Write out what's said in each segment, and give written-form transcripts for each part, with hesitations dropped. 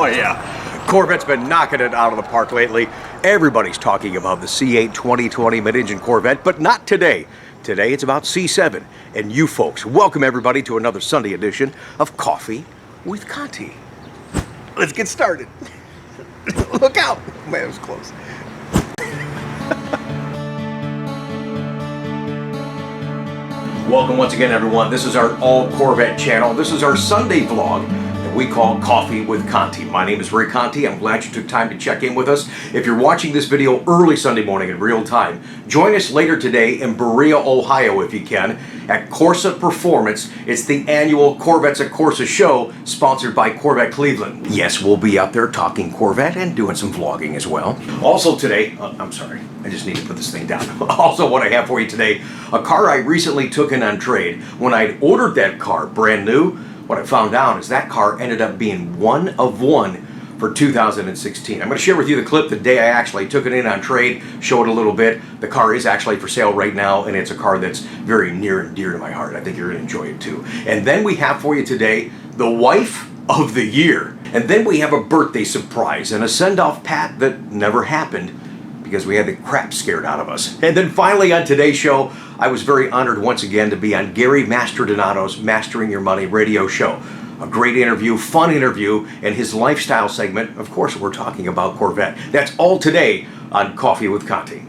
Oh yeah, Corvette's been knocking it out of the park lately. Everybody's talking about the C8 2020 mid-engine Corvette, but not today. Today it's about C7 and you folks. Welcome everybody to another Sunday edition of Coffee with Conti. Let's get started. Look out! Man, it was close. Welcome once again, everyone. This is our all Corvette channel. This is our Sunday vlog that we call Coffee with Conti. My name is Ray Conti. I'm glad you took time to check in with us. If you're watching this video early Sunday morning in real time, join us later today in Berea, Ohio, if you can, at Corsa Performance. It's the annual Corvettes at Corsa show sponsored by Corvette Cleveland. Yes, we'll be out there talking Corvette and doing some vlogging as well. Also today, I'm sorry, I just need to put this thing down. Also, what I have for you today, a car I recently took in on trade. When I ordered that car brand new, what I found out is that car ended up being one of one for 2016. I'm going to share with you the clip the day I actually took it in on trade, show it a little bit. The car is actually for sale right now, and it's a car that's very near and dear to my heart. I think you're going to enjoy it too. And then we have for you today the wife of the year. And then we have a birthday surprise and a send-off pat that never happened because we had the crap scared out of us. And then finally on today's show, I was very honored once again to be on Gary Mastrodonato's Mastering Your Money radio show. A great interview, fun interview, and his lifestyle segment. Of course, we're talking about Corvette. That's all today on Coffee with Conti.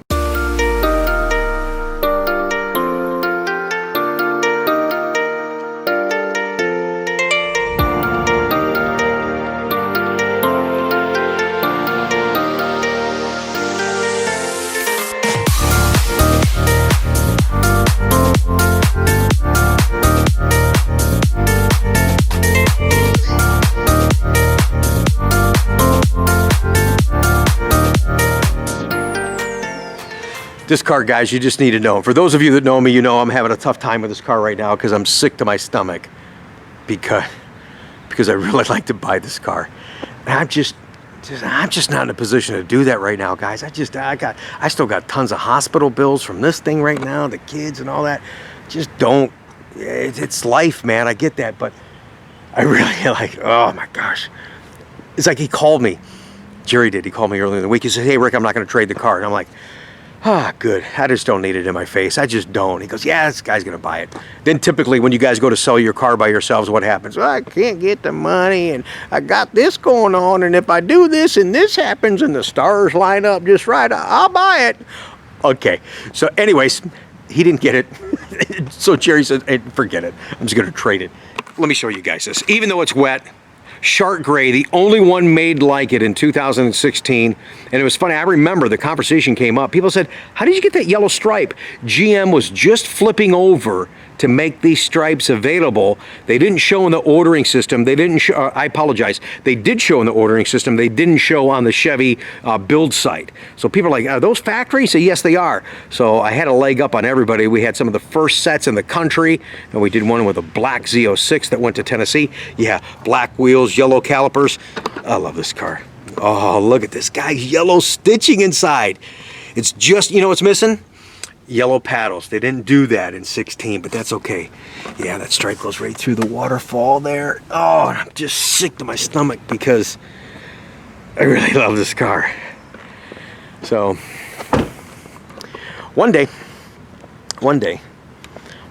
This car, guys, you just need to know. For those of you that know me, you know I'm having a tough time with this car right now because I'm sick to my stomach because I really like to buy this car. And I'm just not in a position to do that right now, guys. I still got tons of hospital bills from this thing right now, the kids and all that. Just don't. It's life, man. I get that, but I really like. Oh my gosh, it's like he called me. Jerry did. He called me earlier in the week. He said, "Hey, Rick, I'm not going to trade the car." And I'm like, ah, good. I just don't need it in my face. I just don't. He goes, yeah, this guy's going to buy it. Then typically when you guys go to sell your car by yourselves, what happens? Well, I can't get the money and I got this going on. And if I do this and this happens and the stars line up just right, I'll buy it. Okay. So anyways, he didn't get it. So Jerry said, hey, forget it. I'm just going to trade it. Let me show you guys this. Even though it's wet, Shark Gray, the only one made like it in 2016. And it was funny, I remember the conversation came up. People said, how did you get that yellow stripe? GM was just flipping over to make these stripes available. They didn't show in the ordering system. They didn't show, I apologize. They did show in the ordering system. They didn't show on the Chevy build site. So people are like, are those factory? So yes, they are. So I had a leg up on everybody. We had some of the first sets in the country, and we did one with a black Z06 that went to Tennessee. Yeah, black wheels, yellow calipers. I love this car. Oh, look at this guy's yellow stitching inside. It's just, you know what's missing? Yellow paddles. They didn't do that in 16, but that's okay. Yeah, that stripe goes right through the waterfall there. Oh, I'm just sick to my stomach because I really love this car. So, one day,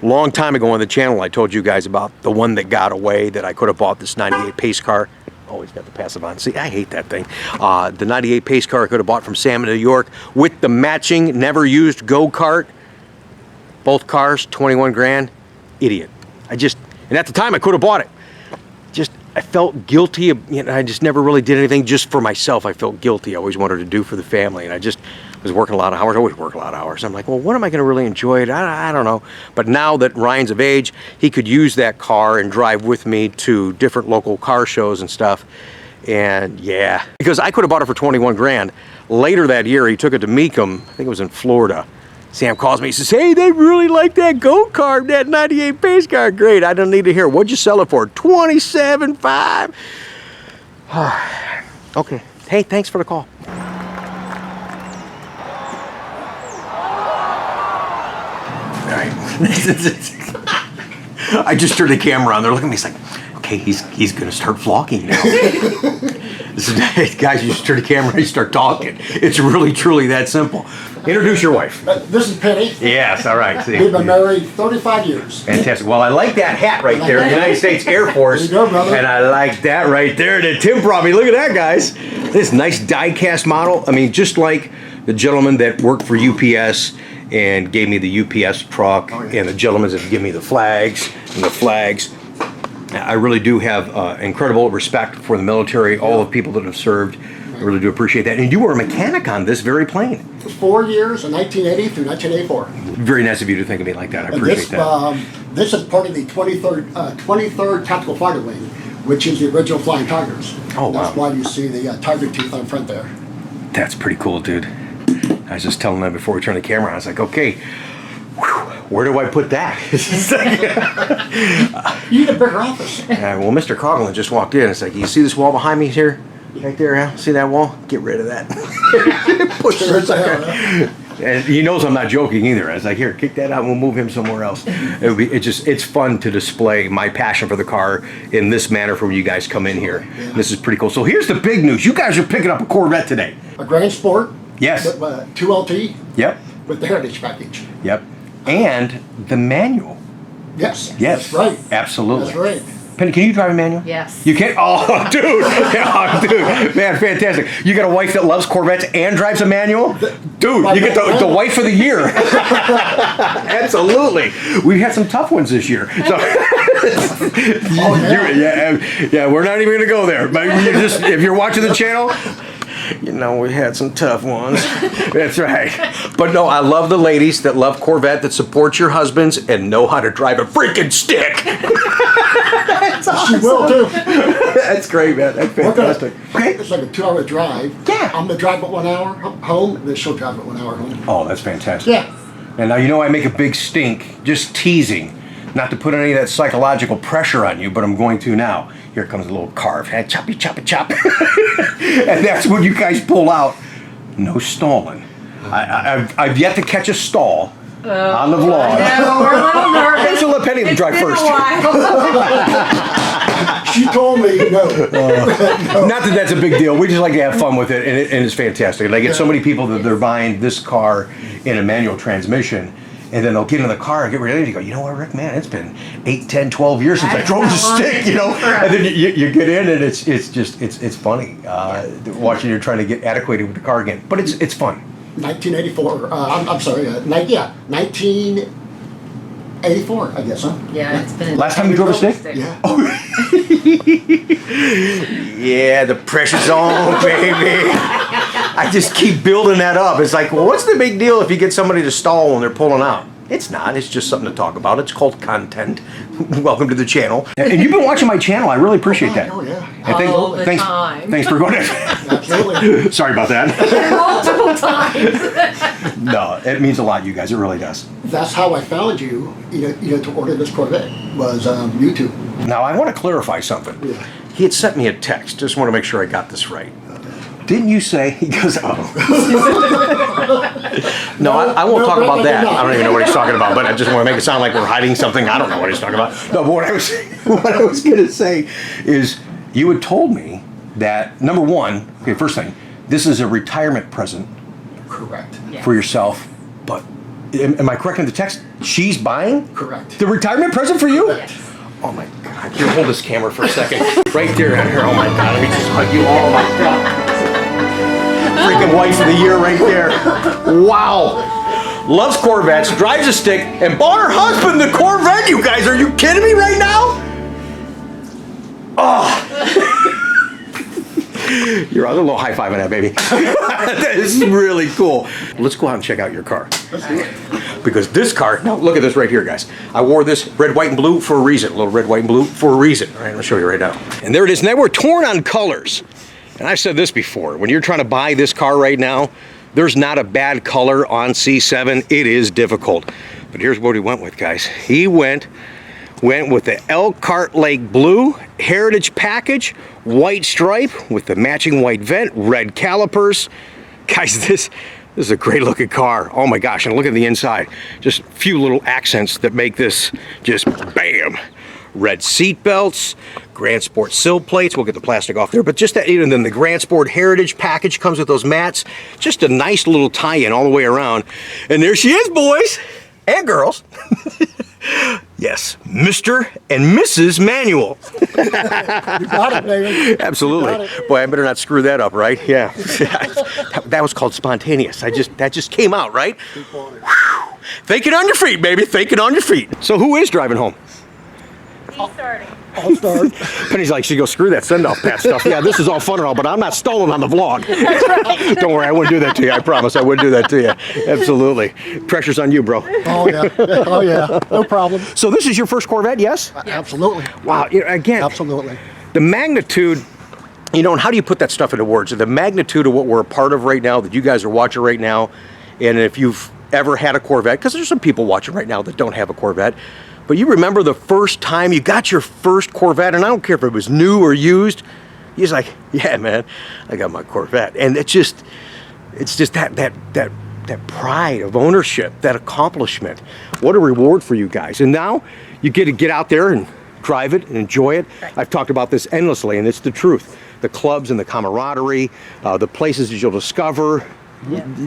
long time ago on the channel, I told you guys about the one that got away that I could have bought, this 98 pace car. Always got to pass it on. See, I hate that thing. The 98 pace car I could have bought from Sam in New York with the matching, never used go-kart. Both cars, 21 grand. Idiot. And at the time I could have bought it. I felt guilty. I just never really did anything just for myself. I felt guilty. I always wanted to do for the family. And I just was working a lot of hours. I always work a lot of hours. I'm like, well, when am I going to really enjoy it? I don't know. But now that Ryan's of age, he could use that car and drive with me to different local car shows and stuff. And yeah, because I could have bought it for 21 grand. Later that year, he took it to Meekum. I think it was in Florida. Sam calls me, he says, hey, they really like that go-kart, that 98 pace car. Great, I don't need to hear. What'd you sell it for? $27,500. Okay, hey, thanks for the call. All right. I just turned the camera on. They're looking at me, it's like, okay, okay, he's gonna start vlogging now. Guys, you just turn the camera and you start talking. It's really, truly that simple. Introduce your wife. This is Penny. Yes, all right. See. We've been married 35 years. Fantastic. Well, I like that hat right there, United States Air Force. There you go, brother. And I like that right there that Tim brought me. Look at that, guys. This nice die-cast model. I mean, just like the gentleman that worked for UPS and gave me the UPS truck, and the gentlemen that give me the flags and the flags. I really do have incredible respect for the military, all the people that have served. I really do appreciate that. And you were a mechanic on this very plane. 4 years, in 1980 through 1984. Very nice of you to think of me like that. I appreciate that. This is part of the 23rd Tactical Fighter Wing, which is the original Flying Tigers. Oh, wow. That's why you see the tiger tooth on front there. That's pretty cool, dude. I was just telling them before we turned the camera on, I was like, okay, where do I put that? You need a bigger office. Well, Mr. Coughlin just walked in. It's like, you see this wall behind me here? Right there, huh? See that wall? Get rid of that. Push it down. And he knows I'm not joking either. I was like, here, kick that out and we'll move him somewhere else. It's fun to display my passion for the car in this manner from you guys come in here. Yeah. This is pretty cool. So here's the big news. You guys are picking up a Corvette today. A Grand Sport. Yes. With, 2LT. Yep. With the Heritage package. Yep. And the manual. Yes. Yes. That's right. Absolutely. That's right. Penny, can you drive a manual? Yes. You can? Oh, dude. Oh, dude. Man, fantastic. You got a wife that loves Corvettes and drives a manual? Dude, you get the wife of the year. Absolutely. We've had some tough ones this year. So, yeah, we're not even going to go there. But if you're watching the channel, you know, we had some tough ones. That's right. But no, I love the ladies that love Corvette, that support your husbands and know how to drive a freaking stick. That's awesome. She will too. That's great, man. That's fantastic. Okay. It's like a 2-hour drive. Yeah. I'm going to drive it 1 hour home, and then she'll drive it 1 hour home. Oh, that's fantastic. Yeah. And now, you know, I make a big stink just teasing, not to put any of that psychological pressure on you, but I'm going to now. Here comes a little carve. Hey, choppy, choppy, chop. And that's when you guys pull out. No stalling. I've yet to catch a stall on the vlog. No, we're a little nervous. So let Penny drive first. She told me no. Not that that's a big deal. We just like to have fun with it, and it's fantastic. And I get so many people that they're buying this car in a manual transmission, and then they'll get in the car and get ready to go, you know what, Rick, man, it's been 8, 10, 12 years since I drove the stick, you know? And then you get in, and it's funny watching you trying to get adequated with the car again. But it's fun. 1984. I'm sorry. 1984, I guess, huh? Yeah, it's been. Last time you drove a stick? Yeah. Yeah, the pressure's on, baby. I just keep building that up. It's like, well, what's the big deal if you get somebody to stall when they're pulling out? It's not. It's just something to talk about. It's called content. Welcome to the channel. And you've been watching my channel. I really appreciate that. Oh, yeah. And All the time. Thanks for going. Absolutely. Sorry about that. Multiple times. No, it means a lot, you guys. It really does. That's how I found you know, to order this Corvette, was YouTube. Now, I want to clarify something. Yeah. He had sent me a text. Just want to make sure I got this right. Didn't you say? He goes, oh. No, I won't talk about that. I don't even know what he's talking about, but I just want to make it sound like we're hiding something. I don't know what he's talking about. No, but what I was going to say is you had told me that, number one, okay, first thing, this is a retirement present. Correct. Yeah. For yourself, but am I correct in the text? She's buying? Correct. The retirement present for you? Yes. Oh my God, here, hold this camera for a second. Right there, here, oh my God, let me just hug you, oh my God. Freaking wife of the year right there. Wow. Loves Corvettes, drives a stick, and bought her husband the Corvette, you guys. Are you kidding me right now? Oh. You're on a little high five on that, baby. This is really cool. Let's go out and check out your car. Let's do it. Because this car, now look at this right here, guys. I wore this red, white, and blue for a reason. A little red, white, and blue for a reason. All right, I'll show you right now. And there it is. Now we're torn on colors. And I've said this before. When you're trying to buy this car right now, there's not a bad color on C7. It is difficult. But here's what he went with, guys. He went with the Elkhart Lake Blue Heritage Package, white stripe with the matching white vent, red calipers. Guys, this is a great looking car. Oh my gosh, and look at the inside. Just a few little accents that make this just bam, red seat belts, Grand Sport sill plates. We'll get the plastic off there, but just that, and then the Grand Sport Heritage package comes with those mats. Just a nice little tie-in all the way around. And there she is, boys and girls. Yes, Mr. and Mrs. Manual. You got it, baby. Absolutely. You got it. Boy, I better not screw that up, right? Yeah. that was called spontaneous. That just came out, right? Whew. Thinking on your feet, baby. Thinking on your feet. So who is driving home? He's starting. I'll start. Penny's like, she goes, screw that send-off Pat stuff. Yeah, this is all fun and all, but I'm not stolen on the vlog. Don't worry, I wouldn't do that to you. I promise I wouldn't do that to you. Absolutely. Pressure's on you, bro. Oh, yeah. Oh, yeah. No problem. So this is your first Corvette, yes? Absolutely. Wow. Again, Absolutely. the magnitude, you know, and how do you put that stuff into words? The magnitude of what we're a part of right now, that you guys are watching right now, and if you've ever had a Corvette, because there's some people watching right now that don't have a Corvette, but you remember the first time you got your first Corvette, and I don't care if it was new or used, you're just like, yeah, man, I got my Corvette. And it's just that pride of ownership, that accomplishment. What a reward for you guys. And now you get to get out there and drive it and enjoy it. Right. I've talked about this endlessly, and it's the truth. The clubs and the camaraderie, the places that you'll discover,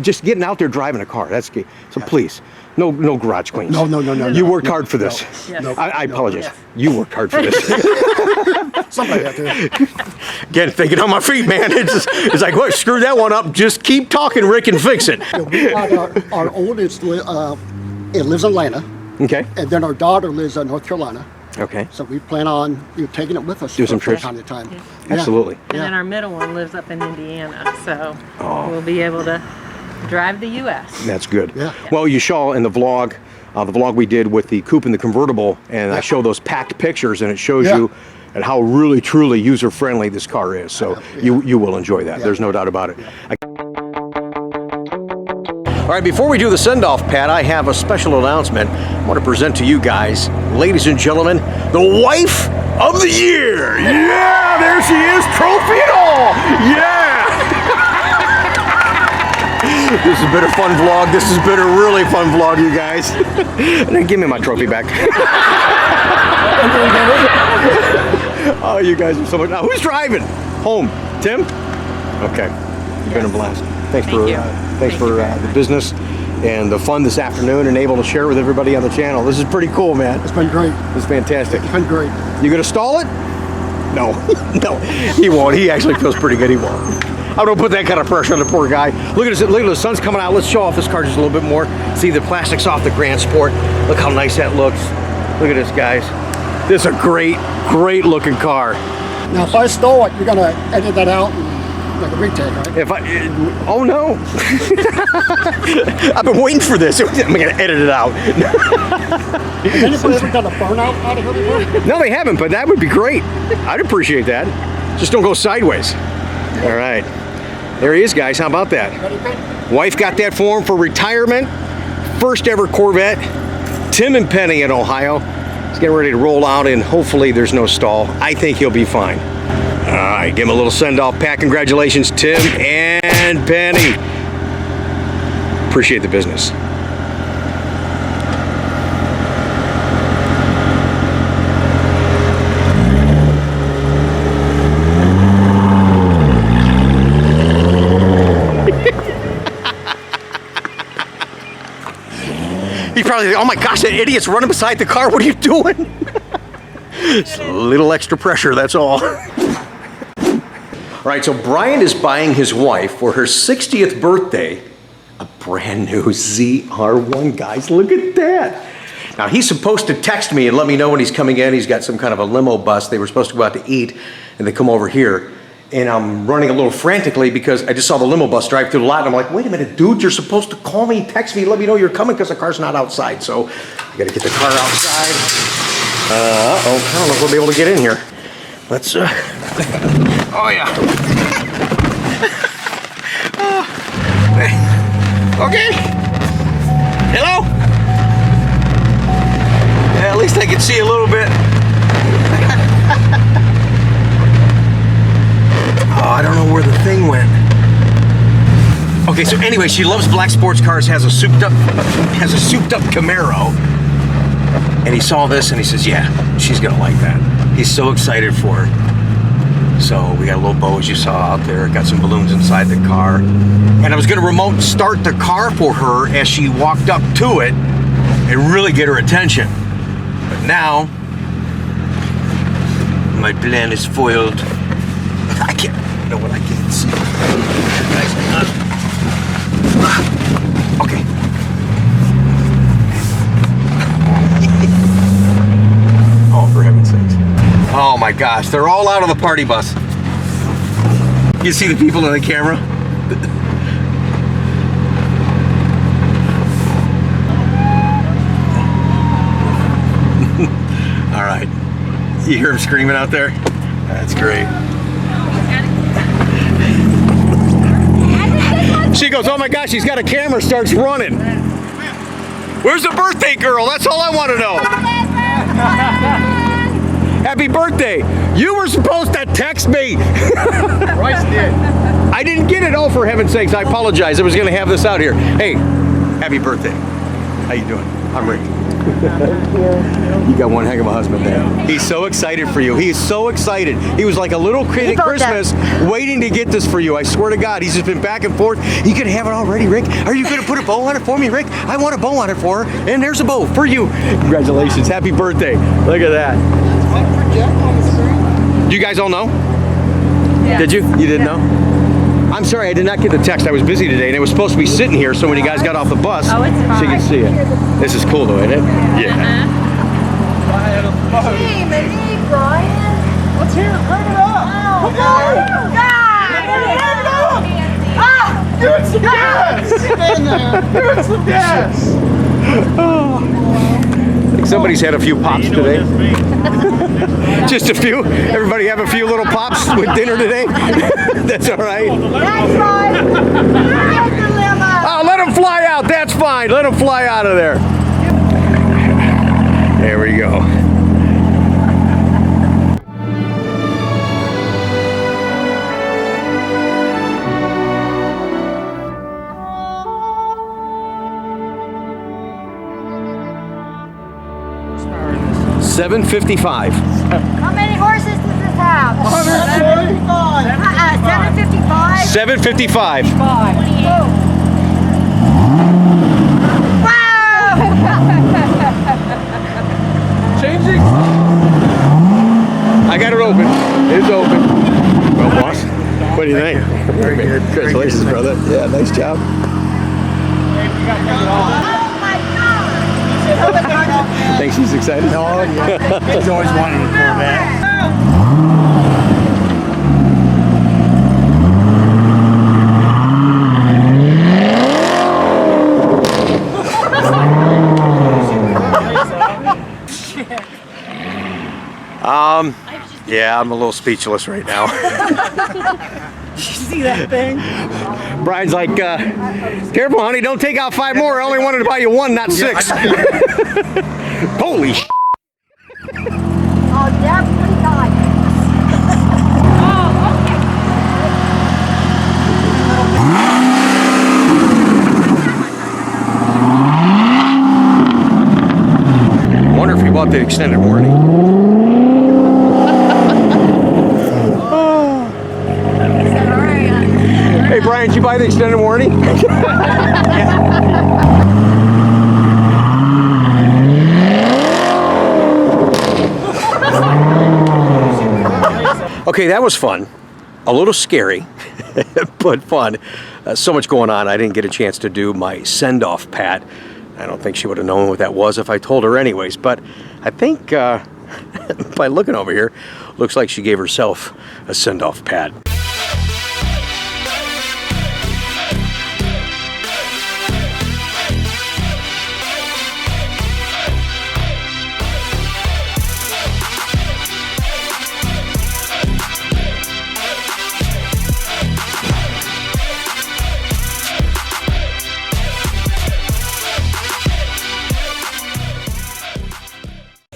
just getting out there driving a car, that's key. So please, no garage queens. No. You worked hard for this. Yes. I apologize. Yes. You worked hard for this. Somebody out there. Again, thinking on my feet, man. It's like, what? Screw that one up. Just keep talking, Rick, and fix it. We got our oldest, it lives in Atlanta, Okay. and then our daughter lives in North Carolina. Okay. So we plan on taking it with us Do some from trips. time to time. Yeah. Absolutely. And then our middle one lives up in Indiana, so we'll be able to drive the U.S. That's good. Yeah. Well, you saw in the vlog we did with the coupe and the convertible, and I show those packed pictures, and it shows Yeah. you and how really, truly user-friendly this car is. So you will enjoy that. There's no doubt about it. All right, before we do the send-off, Pat, I have a special announcement I want to present to you guys. Ladies and gentlemen, the wife of the year. Yeah, there she is, trophy and all. Yeah. This has been a fun vlog. This has been a really fun vlog, you guys. And then give me my trophy back. Oh, you guys are so much. Now, who's driving home? Tim? Okay. It's been a blast. Thanks for the business and the fun this afternoon, and able to share with everybody on the channel. This is pretty cool, man. It's been great. It's fantastic. It's been great. You gonna stall it? No, no, he won't. He actually feels pretty good. He won't. I don't put that kind of pressure on the poor guy. Look at this. Look at the sun's coming out. Let's show off this car just a little bit more. See, the plastic's off the Grand Sport. Look how nice that looks. Look at this, guys. This is a great, great looking car. Now, if I stole it, you're gonna edit that out and like a retake, right? If I, oh no. I've been waiting for this. I'm gonna edit it out. Has anybody ever done a burnout out of here before? No, they haven't, but that would be great. I'd appreciate that. Just don't go sideways. All right. There he is, guys. How about that? Ready, Pete? Wife got that for him for retirement. First ever Corvette. Tim and Penny in Ohio. He's getting ready to roll out, and hopefully there's no stall. I think he'll be fine. All right, give him a little send-off. Pat, congratulations, Tim and Penny. Appreciate the business. He's probably like, oh my gosh, that idiot's running beside the car. What are you doing? It's a little extra pressure, that's all. All right, so Brian is buying his wife for her 60th birthday a brand new ZR1, guys. Look at that. Now, he's supposed to text me and let me know when he's coming in. He's got some kind of a limo bus. They were supposed to go out to eat, and they come over here. And I'm running a little frantically because I just saw the limo bus drive through the lot, and I'm like, wait a minute, dude, you're supposed to call me, text me, let me know you're coming because the car's not outside. So I gotta get the car outside. Uh-oh, I don't know if we'll be able to get in here. Let's, oh yeah. Okay. Hello? Yeah, at least I can see a little bit. Oh, I don't know where the thing went. Okay, so anyway, she loves black sports cars, has a souped up Camaro. And he saw this and he says, yeah, she's gonna like that. He's so excited for her. So we got a little bow, as you saw out there. Got some balloons inside the car. And I was gonna remote start the car for her as she walked up to it and really get her attention. But now, my plan is foiled. I can't, you know what, I can't see. Okay. Oh, for heaven's sakes. Oh my gosh, they're all out of the party bus. You see the people in the camera? All right. You hear them screaming out there? That's great. She goes, oh my gosh, he's got a camera, starts running. Where's the birthday girl? That's all I want to know. Happy birthday. You were supposed to text me. Royce did. I didn't get it. Oh, for heaven's sakes, I apologize. I was going to have this out here. Hey, happy birthday. How you doing? I'm Rick. You got one heck of a husband, man. He's so excited for you. He is so excited. He was like a little kid at Christmas waiting to get this for you. I swear to God, he's just been back and forth. You can have it already, Rick. Are you going to put a bow on it for me, Rick? I want a bow on it for her. And there's a bow for you. Congratulations. Happy birthday. Look at that. Do you guys all know? Yeah. Did you? You didn't know? I'm sorry, I did not get the text. I was busy today, and it was supposed to be sitting here, so when you guys got off the bus, Oh, it's she could fine. see it. This is cool, though, isn't it? Yeah. Hey, Minnie, Brian. Let's hear it. Bring it up. Oh, God. Give it some gas. Give it some gas. I think somebody's had a few pops today. Just a few? Everybody have a few little pops with dinner today? That's all right. That's right. Get the limo. Oh, let them fly out. That's fine. Let them fly out of there. There we go. $755. How many horses does this have? 145. 755. 755. Wow! Changing. I got it open. It's open. Well, boss, what do you think? Very good. Congratulations, brother. Yeah, nice job. Oh my God! Think she's excited? Oh, yeah. He's always wanted a Corvette. Yeah, I'm a little speechless right now. See that thing? Brian's like, careful, honey, don't take out 5 more. I only wanted to buy you 1, not 6. Holy sh**. Oh, Deb's pretty tight. I wonder if he bought the extended warranty. Hey, Brian, did you buy the extended warranty? Okay, that was fun. A little scary, but fun. So much going on, I didn't get a chance to do my send-off pat. I don't think she would have known what that was if I told her anyways, but I think by looking over here, looks like she gave herself a send-off pat.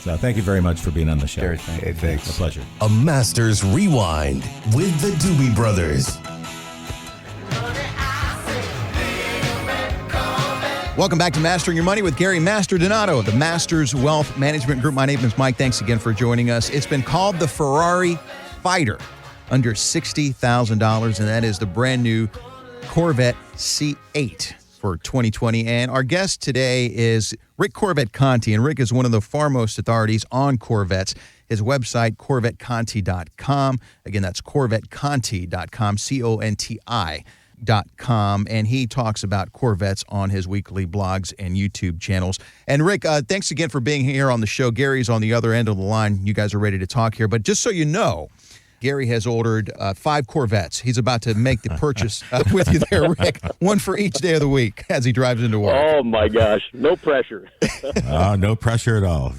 So thank you very much for being on the show. Hey, thanks. A pleasure. A Masters Rewind with the Doobie Brothers. Welcome back to Mastering Your Money with Gary Masterdonato of the Masters Wealth Management Group. My name is Mike. Thanks again for joining us. It's been called the Ferrari Fighter, under $60,000, and that is the brand new Corvette C8 for 2020. And our guest today is Rick Corvette Conti, and Rick is one of the foremost authorities on Corvettes. His website, CorvetteConti.com. Again, that's CorvetteConti.com, CONTI.com, and he talks about Corvettes on his weekly blogs and YouTube channels. And Rick, thanks again for being here on the show. Gary's on the other end of the line. You guys are ready to talk here. But just so you know, Gary has ordered 5 Corvettes. He's about to make the purchase with you there, Rick. One for each day of the week as he drives into work. Oh, my gosh. No pressure. Oh, no pressure at all.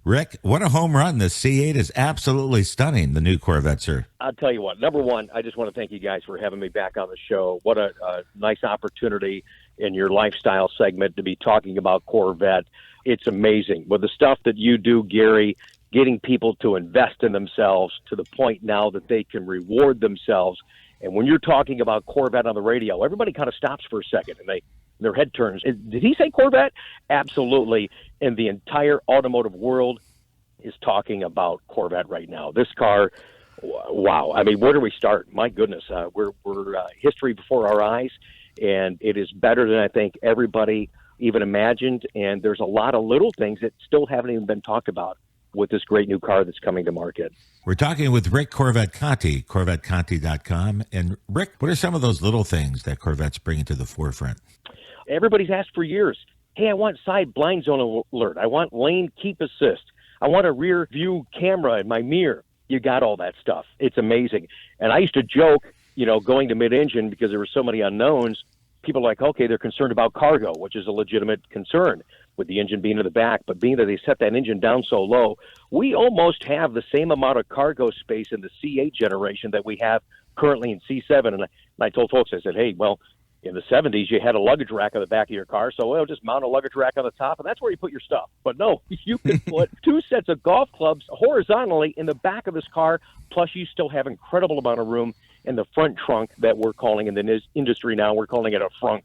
Rick, what a home run. The C8 is absolutely stunning, the new Corvette, sir. I'll tell you what. Number one, I just want to thank you guys for having me back on the show. What a nice opportunity in your lifestyle segment to be talking about Corvette. It's amazing. With the stuff that you do, Gary, getting people to invest in themselves to the point now that they can reward themselves. And when you're talking about Corvette on the radio, everybody kind of stops for a second and their head turns. Did he say Corvette? Absolutely. And the entire automotive world is talking about Corvette right now. This car, wow. I mean, where do we start? My goodness, we're history before our eyes, and it is better than I think everybody even imagined. And there's a lot of little things that still haven't even been talked about with this great new car that's coming to market. We're talking with Rick Corvette Conti, CorvetteConti.com. And Rick, what are some of those little things that Corvette's bringing to the forefront? Everybody's asked for years, hey, I want side blind zone alert. I want lane keep assist. I want a rear view camera in my mirror. You got all that stuff. It's amazing. And I used to joke, going to mid-engine because there were so many unknowns. People are like, okay, they're concerned about cargo, which is a legitimate concern with the engine being in the back. But being that they set that engine down so low, we almost have the same amount of cargo space in the C8 generation that we have currently in C7. And I told folks, I said, hey, well, in the 70s, you had a luggage rack on the back of your car, so just mount a luggage rack on the top, and that's where you put your stuff. But no, you can put 2 sets of golf clubs horizontally in the back of this car, plus you still have incredible amount of room in the front trunk that we're calling in the industry now, we're calling it a frunk.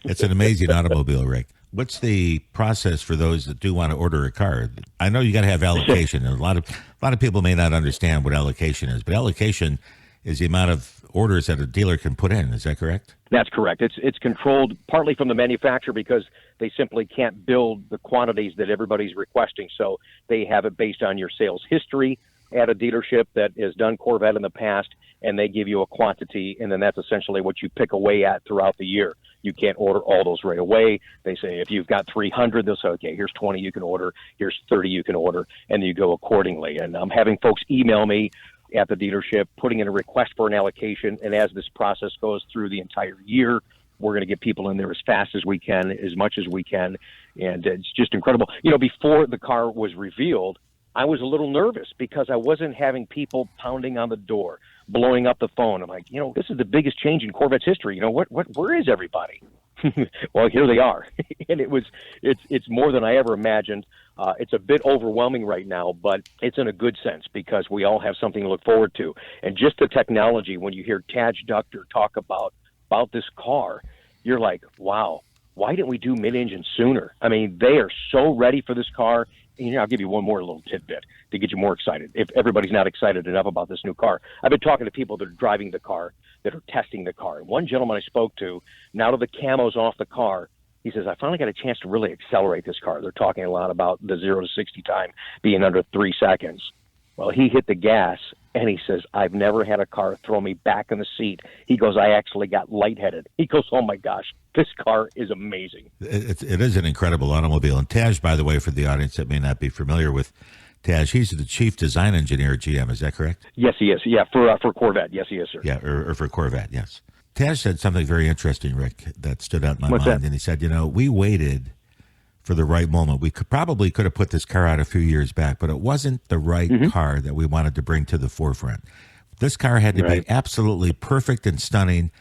It's an amazing automobile, Rick. What's the process for those that do want to order a car? I know you got to have allocation, and a lot of people may not understand what allocation is, but allocation is the amount of orders that a dealer can put in. Is that correct? That's correct. It's controlled partly from the manufacturer because they simply can't build the quantities that everybody's requesting. So they have it based on your sales history at a dealership that has done Corvette in the past, and they give you a quantity, and then that's essentially what you pick away at throughout the year. You can't order all those right away. They say if you've got 300, they'll say, okay, here's 20 you can order, here's 30 you can order, and you go accordingly. And I'm having folks email me at the dealership, putting in a request for an allocation, and as this process goes through the entire year, we're going to get people in there as fast as we can, as much as we can, and it's just incredible. Before the car was revealed, I was a little nervous because I wasn't having people pounding on the door, blowing up the phone. I'm like, this is the biggest change in Corvette's history. Where is everybody? Well, here they are. And it's more than I ever imagined. It's a bit overwhelming right now, but it's in a good sense because we all have something to look forward to. And just the technology, when you hear TADGE Doctor talk about this car, you're like, wow, why didn't we do mid-engine sooner? I mean, they are so ready for this car. And I'll give you one more little tidbit to get you more excited. If everybody's not excited enough about this new car, I've been talking to people that are driving the car, that are testing the car. And one gentleman I spoke to, now that the camo's off the car, he says, I finally got a chance to really accelerate this car. They're talking a lot about the 0 to 60 time being under 3 seconds. Well, he hit the gas, and he says, I've never had a car throw me back in the seat. He goes, I actually got lightheaded. He goes, oh, my gosh, this car is amazing. It is an incredible automobile. And TADGE, by the way, for the audience that may not be familiar with TADGE, he's the chief design engineer at GM. Is that correct? Yes, he is. Yeah, for Corvette. Yes, he is, sir. Yeah, or for Corvette, yes. TADGE said something very interesting, Rick, that stood out in my What's mind. that? And he said, we waited for the right moment. We could have put this car out a few years back, but it wasn't the right car that we wanted to bring to the forefront. This car had to be absolutely perfect and stunning,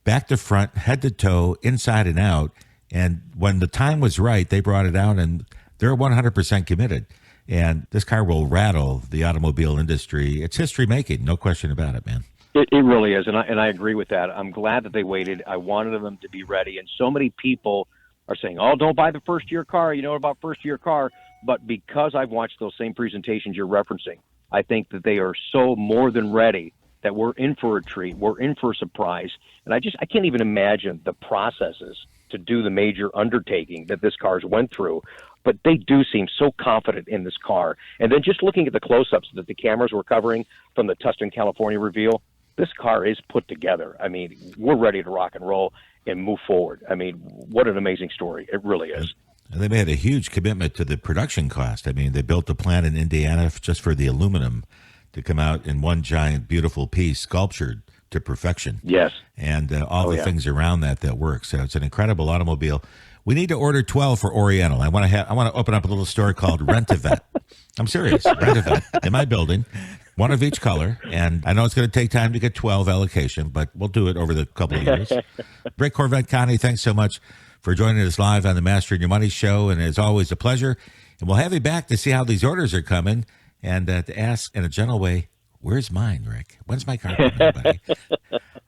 back to front, head to toe, inside and out. And when the time was right, they brought it out, and they're 100% committed. And this car will rattle the automobile industry. It's history making, no question about it, man. It really is, and I agree with that. I'm glad that they waited. I wanted them to be ready, and so many people are saying, oh, don't buy the first-year car. You know about first-year car. But because I've watched those same presentations you're referencing, I think that they are so more than ready that we're in for a treat. We're in for a surprise. And I can't even imagine the processes to do the major undertaking that this car's went through. But they do seem so confident in this car. And then just looking at the close-ups that the cameras were covering from the Tustin, California reveal, this car is put together. I mean, we're ready to rock and roll and move forward. I mean, what an amazing story. It really is. And they made a huge commitment to the production cost. I mean, they built a plant in Indiana just for the aluminum to come out in one giant, beautiful piece, sculptured to perfection. Yes. And all the things around that work. So it's an incredible automobile. We need to order 12 for Oriental. I want to open up a little store called Rent-A-Vet. I'm serious. Rent-A-Vet in my building. One of each color. And I know it's going to take time to get 12 allocation, but we'll do it over the couple of years. Rick Corvette, Conti, thanks so much for joining us live on the Mastering Your Money show. And it's always a pleasure. And we'll have you back to see how these orders are coming and to ask in a gentle way, where's mine, Rick? When's my car coming, buddy?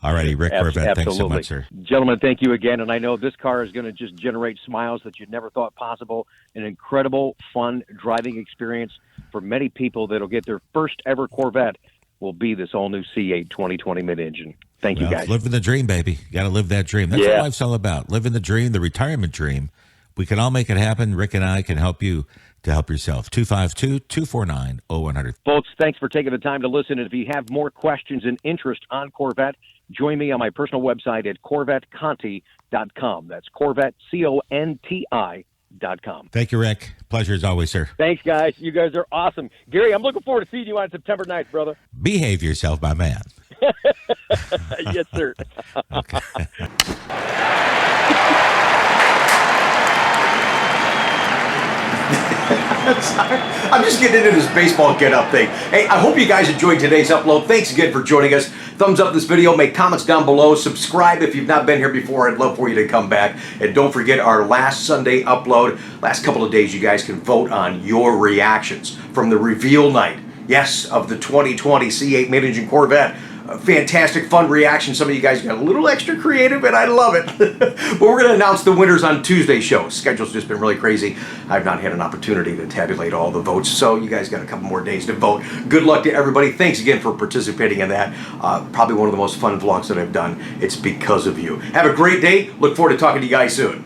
All righty, Rick Corvette, thanks so much, sir. Gentlemen, thank you again. And I know this car is going to just generate smiles that you never thought possible. An incredible, fun driving experience for many people that'll get their first ever Corvette will be this all-new C8 2020 mid-engine. Thank you, guys. Living the dream, baby. You got to live that dream. That's what life's all about. Living the dream, the retirement dream. We can all make it happen. Rick and I can help you to help yourself. 252-249-0100. Folks, thanks for taking the time to listen. And if you have more questions and interest on Corvette, join me on my personal website at CorvetteConti.com. That's Corvette, CONTI.com. Thank you, Rick. Pleasure as always, sir. Thanks, guys. You guys are awesome. Gary, I'm looking forward to seeing you on September 9th, brother. Behave yourself, my man. Yes, sir. Okay. Sorry. I'm just getting into this baseball get-up thing. Hey, I hope you guys enjoyed today's upload. Thanks again for joining us. Thumbs up this video. Make comments down below. Subscribe if you've not been here before. I'd love for you to come back. And don't forget our last Sunday upload. Last couple of days, you guys can vote on your reactions from the reveal night. Yes, of the 2020 C8 mid-engine Corvette. Fantastic, fun reaction. Some of you guys got a little extra creative, and I love it. But we're going to announce the winners on Tuesday's show. Schedule's just been really crazy. I've not had an opportunity to tabulate all the votes, so you guys got a couple more days to vote. Good luck to everybody. Thanks again for participating in that. Probably one of the most fun vlogs that I've done. It's because of you. Have a great day. Look forward to talking to you guys soon.